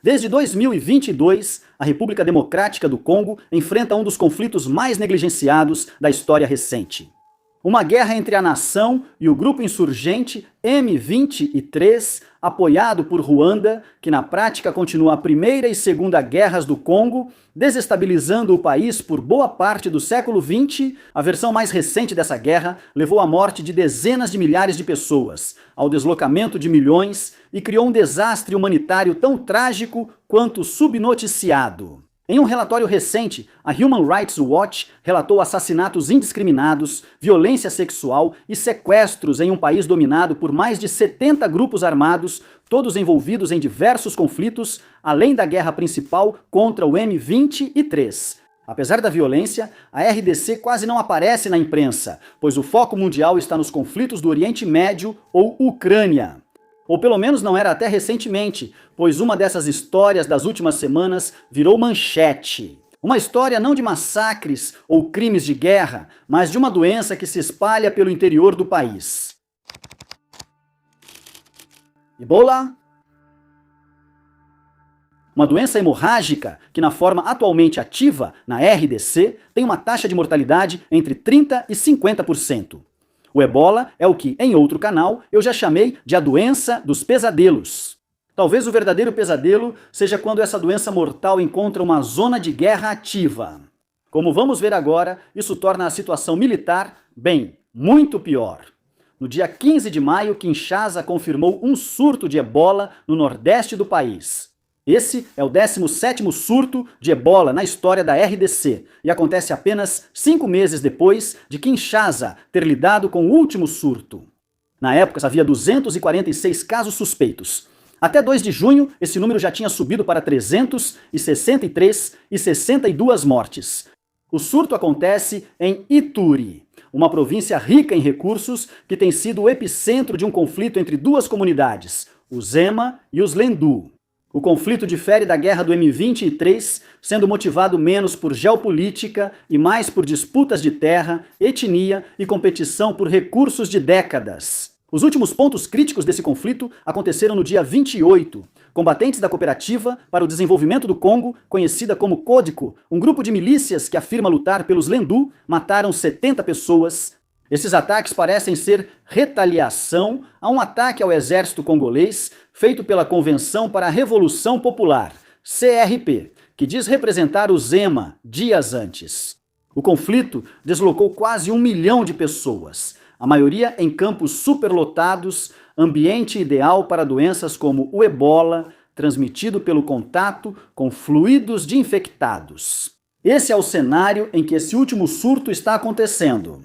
Desde 2022, a República Democrática do Congo enfrenta um dos conflitos mais negligenciados da história recente. Uma guerra entre a nação e o grupo insurgente M23, apoiado por Ruanda, que na prática continua a Primeira e Segunda Guerras do Congo, desestabilizando o país por boa parte do século XX. A versão mais recente dessa guerra levou à morte de dezenas de milhares de pessoas, ao deslocamento de milhões e criou um desastre humanitário tão trágico quanto subnoticiado. Em um relatório recente, a Human Rights Watch relatou assassinatos indiscriminados, violência sexual e sequestros em um país dominado por mais de 70 grupos armados, todos envolvidos em diversos conflitos, além da guerra principal contra o M23. Apesar da violência, a RDC quase não aparece na imprensa, pois o foco mundial está nos conflitos do Oriente Médio ou Ucrânia. Ou pelo menos não era até recentemente, pois uma dessas histórias das últimas semanas virou manchete. Uma história não de massacres ou crimes de guerra, mas de uma doença que se espalha pelo interior do país. Ebola? Uma doença hemorrágica que, na forma atualmente ativa na RDC, tem uma taxa de mortalidade entre 30% e 50%. O ebola é o que, em outro canal, eu já chamei de a doença dos pesadelos. Talvez o verdadeiro pesadelo seja quando essa doença mortal encontra uma zona de guerra ativa. Como vamos ver agora, isso torna a situação militar, bem, muito pior. No dia 15 de maio, Kinshasa confirmou um surto de ebola no nordeste do país. Esse é o 17º surto de ebola na história da RDC e acontece apenas 5 meses depois de Kinshasa ter lidado com o último surto. Na época, havia 246 casos suspeitos. Até 2 de junho, esse número já tinha subido para 363 e 62 mortes. O surto acontece em Ituri, uma província rica em recursos que tem sido o epicentro de um conflito entre duas comunidades, os Ema e os Lendu. O conflito difere da guerra do M23, sendo motivado menos por geopolítica e mais por disputas de terra, etnia e competição por recursos de décadas. Os últimos pontos críticos desse conflito aconteceram no dia 28. Combatentes da Cooperativa para o Desenvolvimento do Congo, conhecida como CODECO, um grupo de milícias que afirma lutar pelos Lendu, mataram 70 pessoas. Esses ataques parecem ser retaliação a um ataque ao exército congolês feito pela Convenção para a Revolução Popular, CRP, que diz representar os Ema dias antes. O conflito deslocou quase 1 milhão de pessoas, a maioria em campos superlotados, ambiente ideal para doenças como o ebola, transmitido pelo contato com fluidos de infectados. Esse é o cenário em que esse último surto está acontecendo.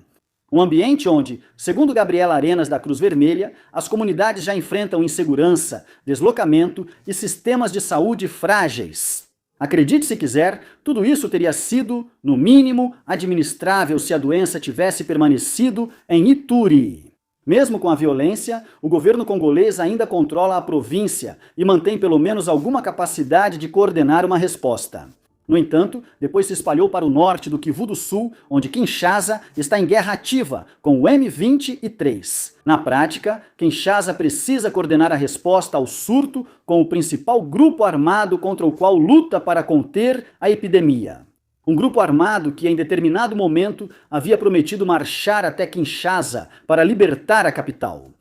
Um ambiente onde, segundo Gabriela Arenas da Cruz Vermelha, as comunidades já enfrentam insegurança, deslocamento e sistemas de saúde frágeis. Acredite se quiser, tudo isso teria sido, no mínimo, administrável se a doença tivesse permanecido em Ituri. Mesmo com a violência, o governo congolês ainda controla a província e mantém pelo menos alguma capacidade de coordenar uma resposta. No entanto, depois se espalhou para o norte do Kivu do Sul, onde Kinshasa está em guerra ativa com o M23. Na prática, Kinshasa precisa coordenar a resposta ao surto com o principal grupo armado contra o qual luta para conter a epidemia. Um grupo armado que, em determinado momento, havia prometido marchar até Kinshasa para libertar a capital.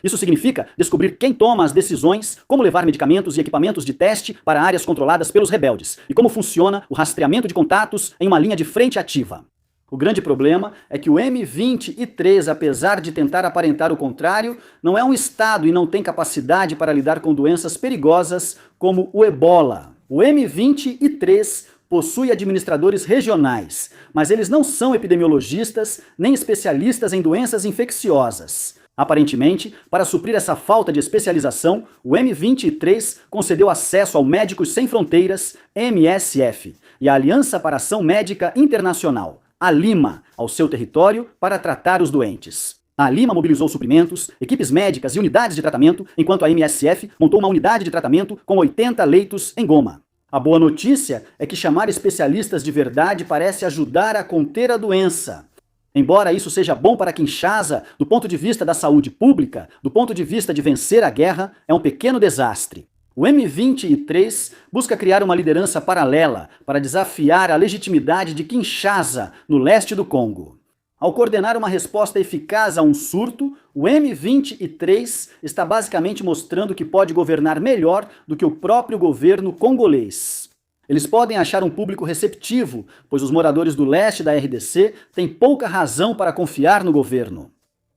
Isso significa descobrir quem toma as decisões, como levar medicamentos e equipamentos de teste para áreas controladas pelos rebeldes, e como funciona o rastreamento de contatos em uma linha de frente ativa. O grande problema é que o M23, apesar de tentar aparentar o contrário, não é um estado e não tem capacidade para lidar com doenças perigosas como o ebola. O M23 possui administradores regionais, mas eles não são epidemiologistas nem especialistas em doenças infecciosas. Aparentemente, para suprir essa falta de especialização, o M23 concedeu acesso ao Médicos Sem Fronteiras, MSF, e à Aliança para a Ação Médica Internacional, a Lima, ao seu território para tratar os doentes. A Lima mobilizou suprimentos, equipes médicas e unidades de tratamento, enquanto a MSF montou uma unidade de tratamento com 80 leitos em Goma. A boa notícia é que chamar especialistas de verdade parece ajudar a conter a doença. Embora isso seja bom para Kinshasa, do ponto de vista da saúde pública, do ponto de vista de vencer a guerra, é um pequeno desastre. O M23 busca criar uma liderança paralela para desafiar a legitimidade de Kinshasa, no leste do Congo. Ao coordenar uma resposta eficaz a um surto, o M23 está basicamente mostrando que pode governar melhor do que o próprio governo congolês. Eles podem achar um público receptivo, pois os moradores do leste da RDC têm pouca razão para confiar no governo.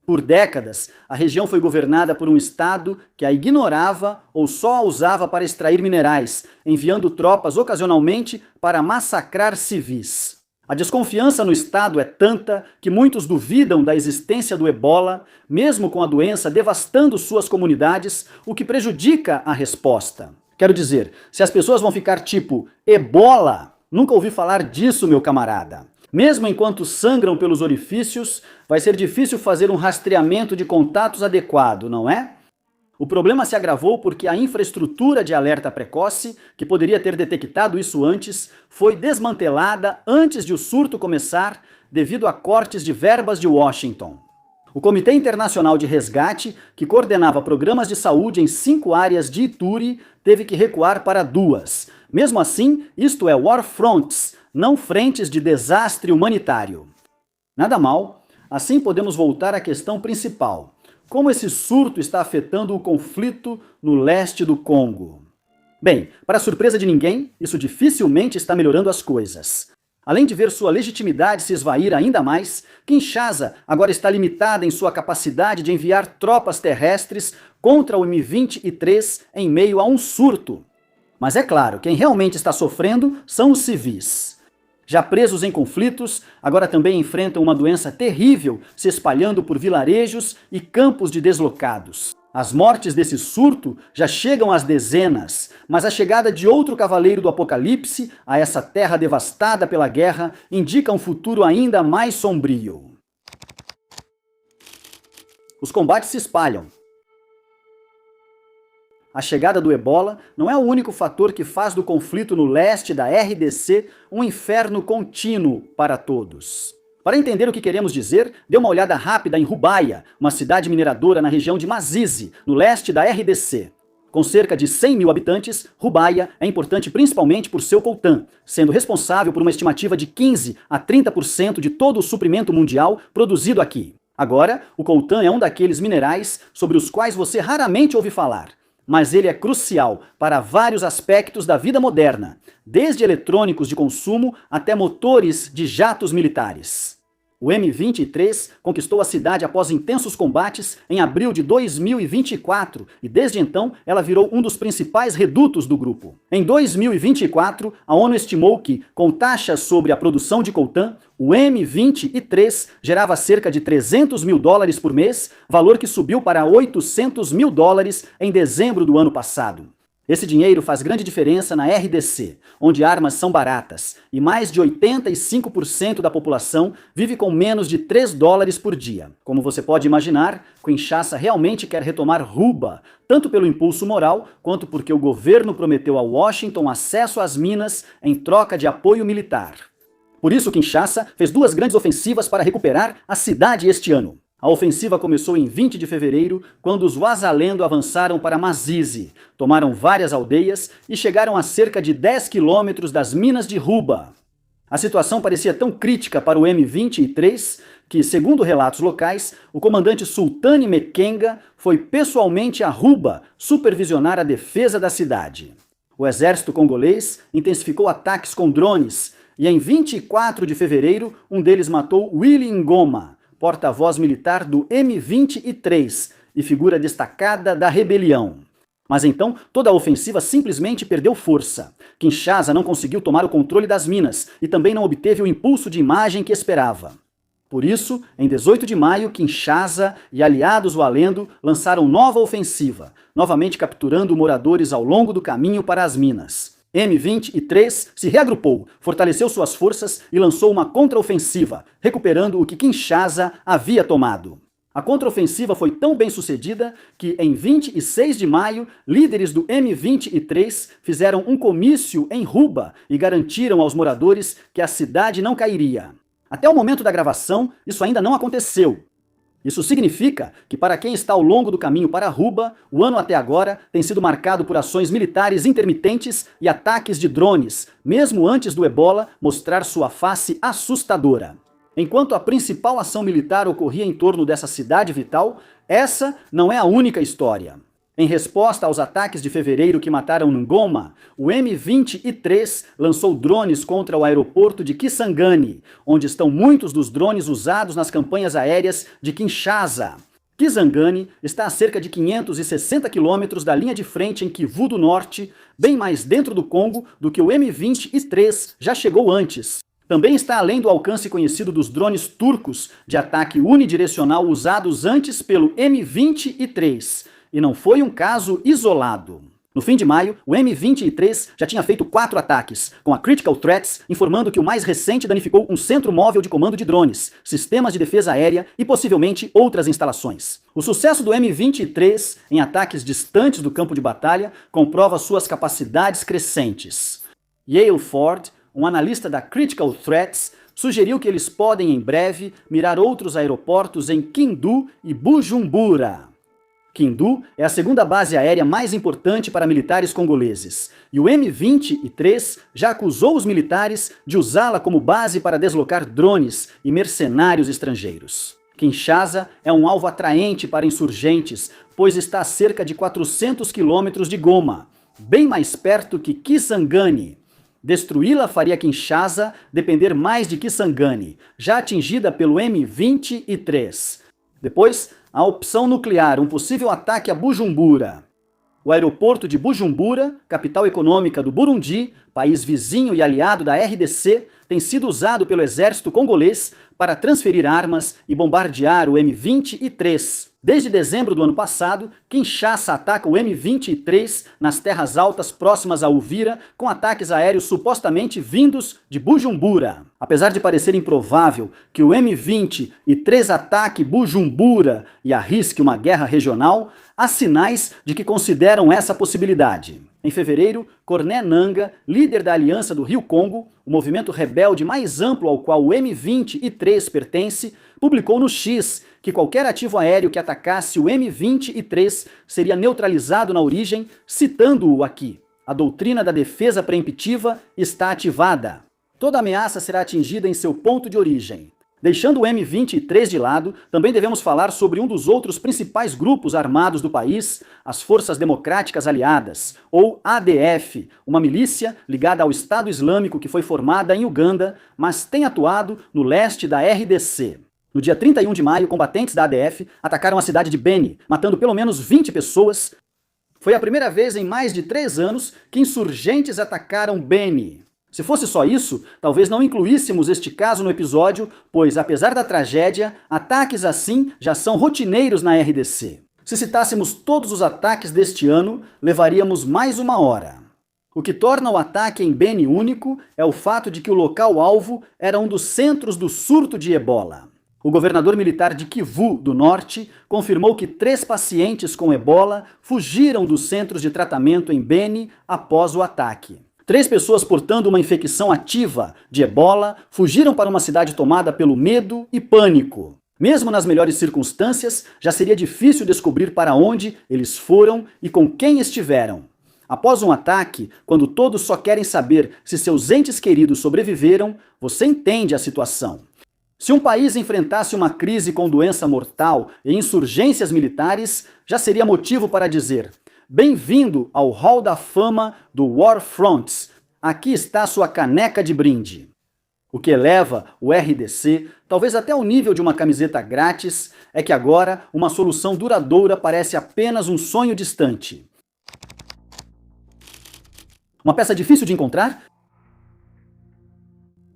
Por décadas, a região foi governada por um Estado que a ignorava ou só a usava para extrair minerais, enviando tropas ocasionalmente para massacrar civis. A desconfiança no Estado é tanta que muitos duvidam da existência do ebola, mesmo com a doença devastando suas comunidades, o que prejudica a resposta. Quero dizer, se as pessoas vão ficar tipo, ebola, nunca ouvi falar disso, meu camarada. Mesmo enquanto sangram pelos orifícios, vai ser difícil fazer um rastreamento de contatos adequado, não é? O problema se agravou porque a infraestrutura de alerta precoce, que poderia ter detectado isso antes, foi desmantelada antes de o surto começar devido a cortes de verbas de Washington. O Comitê Internacional de Resgate, que coordenava programas de saúde em 5 áreas de Ituri, teve que recuar para 2. Mesmo assim, isto é war fronts, não frentes de desastre humanitário. Nada mal, assim podemos voltar à questão principal. Como esse surto está afetando o conflito no leste do Congo? Bem, para surpresa de ninguém, isso dificilmente está melhorando as coisas. Além de ver sua legitimidade se esvair ainda mais, Kinshasa agora está limitada em sua capacidade de enviar tropas terrestres contra o M23 em meio a um surto. Mas é claro, quem realmente está sofrendo são os civis. Já presos em conflitos, agora também enfrentam uma doença terrível se espalhando por vilarejos e campos de deslocados. As mortes desse surto já chegam às dezenas, mas a chegada de outro cavaleiro do apocalipse a essa terra devastada pela guerra indica um futuro ainda mais sombrio. Os combates se espalham. A chegada do ebola não é o único fator que faz do conflito no leste da RDC um inferno contínuo para todos. Para entender o que queremos dizer, dê uma olhada rápida em Rubaia, uma cidade mineradora na região de Masisi, no leste da RDC. Com cerca de 100 mil habitantes, Rubaia é importante principalmente por seu coltan, sendo responsável por uma estimativa de 15 a 30% de todo o suprimento mundial produzido aqui. Agora, o coltan é um daqueles minerais sobre os quais você raramente ouve falar, mas ele é crucial para vários aspectos da vida moderna, desde eletrônicos de consumo até motores de jatos militares. O M23 conquistou a cidade após intensos combates em abril de 2024 e desde então ela virou um dos principais redutos do grupo. Em 2024, a ONU estimou que, com taxas sobre a produção de coltan, o M23 gerava cerca de $300 mil por mês, valor que subiu para $800 mil em dezembro do ano passado. Esse dinheiro faz grande diferença na RDC, onde armas são baratas, e mais de 85% da população vive com menos de $3 por dia. Como você pode imaginar, Kinshasa realmente quer retomar Ruba, tanto pelo impulso moral, quanto porque o governo prometeu a Washington acesso às minas em troca de apoio militar. Por isso, Kinshasa fez 2 grandes ofensivas para recuperar a cidade este ano. A ofensiva começou em 20 de fevereiro, quando os Wazalendo avançaram para Masisi, tomaram várias aldeias e chegaram a cerca de 10 quilômetros das minas de Ruba. A situação parecia tão crítica para o M23 que, segundo relatos locais, o comandante Sultani Mekenga foi pessoalmente a Ruba supervisionar a defesa da cidade. O exército congolês intensificou ataques com drones e, em 24 de fevereiro, um deles matou Willy Ngoma, porta-voz militar do M23 e figura destacada da rebelião. Mas então, toda a ofensiva simplesmente perdeu força. Kinshasa não conseguiu tomar o controle das minas e também não obteve o impulso de imagem que esperava. Por isso, em 18 de maio, Kinshasa e aliados Wazalendo lançaram nova ofensiva, novamente capturando moradores ao longo do caminho para as minas. M23 se reagrupou, fortaleceu suas forças e lançou uma contraofensiva, recuperando o que Kinshasa havia tomado. A contraofensiva foi tão bem sucedida que, em 26 de maio, líderes do M23 fizeram um comício em Ruba e garantiram aos moradores que a cidade não cairia. Até o momento da gravação, isso ainda não aconteceu. Isso significa que para quem está ao longo do caminho para Aruba, o ano até agora tem sido marcado por ações militares intermitentes e ataques de drones, mesmo antes do Ebola mostrar sua face assustadora. Enquanto a principal ação militar ocorria em torno dessa cidade vital, essa não é a única história. Em resposta aos ataques de fevereiro que mataram Ngoma, o M23 lançou drones contra o aeroporto de Kisangani, onde estão muitos dos drones usados nas campanhas aéreas de Kinshasa. Kisangani está a cerca de 560 quilômetros da linha de frente em Kivu do Norte, bem mais dentro do Congo do que o M23 já chegou antes. Também está além do alcance conhecido dos drones turcos de ataque unidirecional usados antes pelo M23. E não foi um caso isolado. No fim de maio, o M23 já tinha feito 4 ataques, com a Critical Threats informando que o mais recente danificou um centro móvel de comando de drones, sistemas de defesa aérea e possivelmente outras instalações. O sucesso do M23 em ataques distantes do campo de batalha comprova suas capacidades crescentes. Yale Ford, um analista da Critical Threats, sugeriu que eles podem em breve mirar outros aeroportos em Kindu e Bujumbura. Kindu é a segunda base aérea mais importante para militares congoleses, e o M23 já acusou os militares de usá-la como base para deslocar drones e mercenários estrangeiros. Kinshasa é um alvo atraente para insurgentes, pois está a cerca de 400 quilômetros de Goma, bem mais perto que Kisangani. Destruí-la faria Kinshasa depender mais de Kisangani, já atingida pelo M23. Depois, a opção nuclear, um possível ataque a Bujumbura. O aeroporto de Bujumbura, capital econômica do Burundi, país vizinho e aliado da RDC, tem sido usado pelo exército congolês para transferir armas e bombardear o M23. Desde dezembro do ano passado, Kinshasa ataca o M23 nas terras altas próximas a Uvira, com ataques aéreos supostamente vindos de Bujumbura. Apesar de parecer improvável que o M23 ataque Bujumbura e arrisque uma guerra regional, há sinais de que consideram essa possibilidade. Em fevereiro, Corné Nangaa, líder da Aliança do Rio Congo, o movimento rebelde mais amplo ao qual o M23 pertence, publicou no X que qualquer ativo aéreo que atacasse o M23 seria neutralizado na origem, citando-o aqui. A doutrina da defesa preemptiva está ativada. Toda ameaça será atingida em seu ponto de origem. Deixando o M23 de lado, também devemos falar sobre um dos outros principais grupos armados do país, as Forças Democráticas Aliadas, ou ADF, uma milícia ligada ao Estado Islâmico que foi formada em Uganda, mas tem atuado no leste da RDC. No dia 31 de maio, combatentes da ADF atacaram a cidade de Beni, matando pelo menos 20 pessoas. Foi a primeira vez em mais de 3 anos que insurgentes atacaram Beni. Se fosse só isso, talvez não incluíssemos este caso no episódio, pois, apesar da tragédia, ataques assim já são rotineiros na RDC. Se citássemos todos os ataques deste ano, levaríamos mais 1 hora. O que torna o ataque em Beni único é o fato de que o local-alvo era um dos centros do surto de Ebola. O governador militar de Kivu do Norte confirmou que 3 pacientes com Ebola fugiram dos centros de tratamento em Beni após o ataque. 3 pessoas portando uma infecção ativa de Ebola fugiram para uma cidade tomada pelo medo e pânico. Mesmo nas melhores circunstâncias, já seria difícil descobrir para onde eles foram e com quem estiveram. Após um ataque, quando todos só querem saber se seus entes queridos sobreviveram, você entende a situação. Se um país enfrentasse uma crise com doença mortal e insurgências militares, já seria motivo para dizer: bem-vindo ao Hall da Fama do War Fronts. Aqui está sua caneca de brinde. O que eleva o RDC, talvez até ao nível de uma camiseta grátis, é que agora uma solução duradoura parece apenas um sonho distante. Uma peça difícil de encontrar?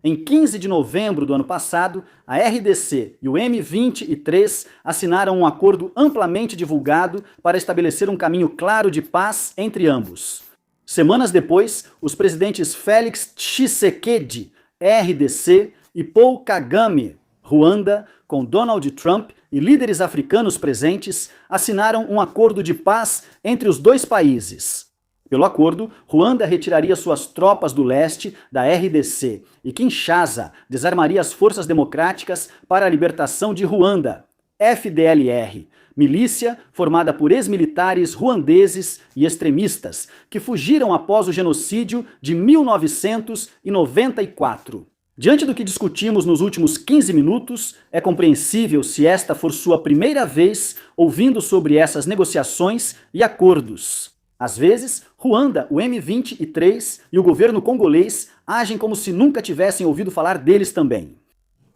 Em 15 de novembro do ano passado, a RDC e o M23 assinaram um acordo amplamente divulgado para estabelecer um caminho claro de paz entre ambos. Semanas depois, os presidentes Félix Tshisekedi, RDC, e Paul Kagame, Ruanda, com Donald Trump e líderes africanos presentes, assinaram um acordo de paz entre os 2 países. Pelo acordo, Ruanda retiraria suas tropas do leste da RDC e Kinshasa desarmaria as forças democráticas para a libertação de Ruanda. FDLR, milícia formada por ex-militares ruandeses e extremistas que fugiram após o genocídio de 1994. Diante do que discutimos nos últimos 15 minutos, é compreensível se esta for sua primeira vez ouvindo sobre essas negociações e acordos. Às vezes, Ruanda, o M23 e o governo congolês agem como se nunca tivessem ouvido falar deles também.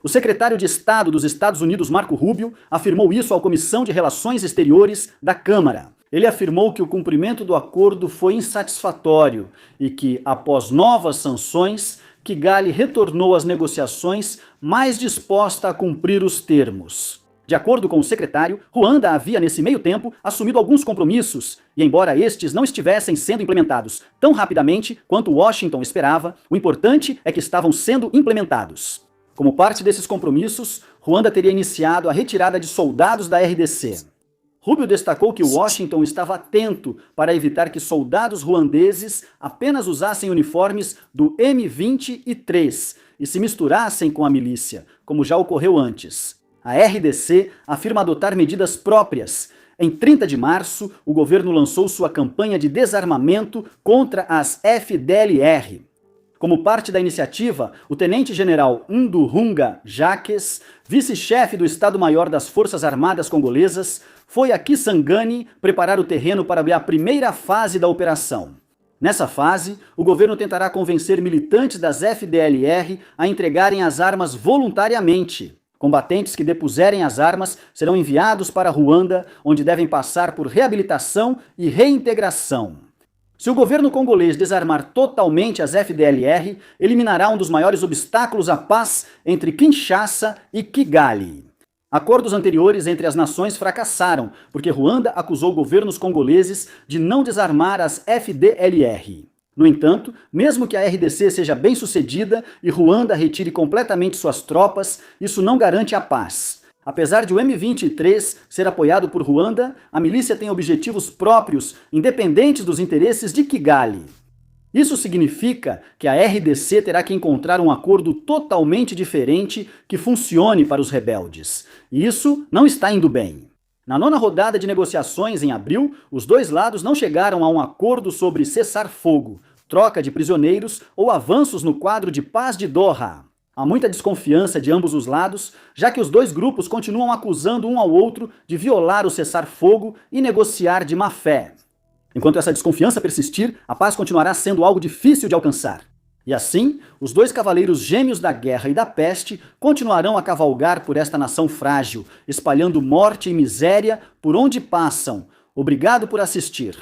O secretário de Estado dos Estados Unidos, Marco Rubio, afirmou isso à Comissão de Relações Exteriores da Câmara. Ele afirmou que o cumprimento do acordo foi insatisfatório e que, após novas sanções, Kigali retornou às negociações mais disposta a cumprir os termos. De acordo com o secretário, Ruanda havia, nesse meio tempo, assumido alguns compromissos, e embora estes não estivessem sendo implementados tão rapidamente quanto Washington esperava, o importante é que estavam sendo implementados. Como parte desses compromissos, Ruanda teria iniciado a retirada de soldados da RDC. Rubio destacou que Washington estava atento para evitar que soldados ruandeses apenas usassem uniformes do M23 e se misturassem com a milícia, como já ocorreu antes. A RDC afirma adotar medidas próprias. Em 30 de março, o governo lançou sua campanha de desarmamento contra as FDLR. Como parte da iniciativa, o tenente-general Ndurunga Jacques, vice-chefe do Estado-Maior das Forças Armadas Congolesas, foi a Kisangani preparar o terreno para a primeira fase da operação. Nessa fase, o governo tentará convencer militantes das FDLR a entregarem as armas voluntariamente. Combatentes que depuserem as armas serão enviados para Ruanda, onde devem passar por reabilitação e reintegração. Se o governo congolês desarmar totalmente as FDLR, eliminará um dos maiores obstáculos à paz entre Kinshasa e Kigali. Acordos anteriores entre as nações fracassaram, porque Ruanda acusou governos congoleses de não desarmar as FDLR. No entanto, mesmo que a RDC seja bem sucedida e Ruanda retire completamente suas tropas, isso não garante a paz. Apesar de o M23 ser apoiado por Ruanda, a milícia tem objetivos próprios, independentes dos interesses de Kigali. Isso significa que a RDC terá que encontrar um acordo totalmente diferente que funcione para os rebeldes. E isso não está indo bem. Na 9ª rodada de negociações em abril, os dois lados não chegaram a um acordo sobre cessar-fogo, troca de prisioneiros ou avanços no quadro de paz de Doha. Há muita desconfiança de ambos os lados, já que os dois grupos continuam acusando um ao outro de violar o cessar-fogo e negociar de má fé. Enquanto essa desconfiança persistir, a paz continuará sendo algo difícil de alcançar. E assim, os dois cavaleiros gêmeos da guerra e da peste continuarão a cavalgar por esta nação frágil, espalhando morte e miséria por onde passam. Obrigado por assistir.